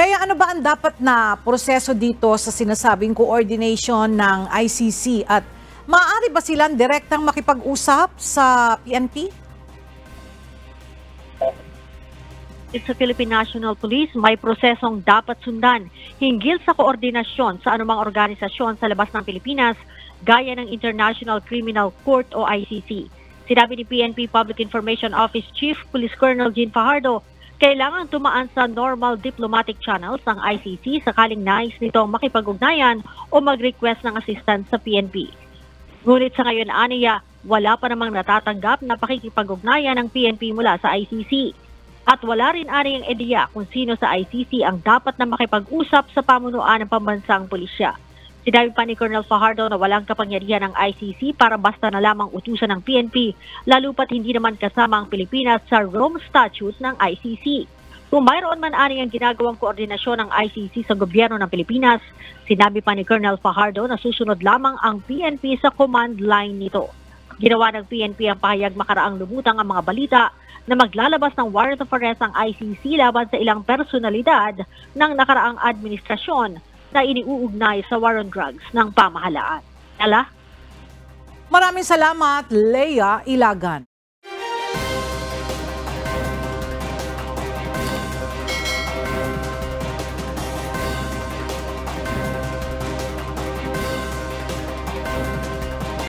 Leia, ano ba ang dapat na proseso dito sa sinasabing coordination ng ICC at maaari ba silang direktang makipag-usap sa PNP? Sa Philippine National Police, may prosesong dapat sundan hinggil sa koordinasyon sa anumang organisasyon sa labas ng Pilipinas gaya ng International Criminal Court o ICC. Sinabi ni PNP Public Information Office Chief Police Colonel Jean Fajardo, kailangan tumaan sa normal diplomatic channels ng ICC sakaling nais nitong makipag-ugnayan o mag-request ng assistance sa PNP. Ngunit sa ngayon, aniya, wala pa namang natatanggap na pakikipag-ugnayan ng PNP mula sa ICC. At wala rin aniyang ideya kung sino sa ICC ang dapat na makipag-usap sa pamunuan ng pambansang pulisya. Sinabi pa ni Colonel Fajardo na walang kapangyarihan ng ICC para basta na lamang utusan ng PNP, lalo pat hindi naman kasama ang Pilipinas sa Rome Statute ng ICC. Kung mayroon man aniyang ginagawang koordinasyon ng ICC sa gobyerno ng Pilipinas, sinabi pa ni Colonel Fajardo na susunod lamang ang PNP sa command line nito. Ginawa ng PNP ang pahayag makaraang lumutang ang mga balita na maglalabas ng warrant of arrest ang ICC laban sa ilang personalidad ng nakaraang administrasyon na iniuugnay sa war on drugs ng pamahalaan. Maraming salamat, Leia Ilagan.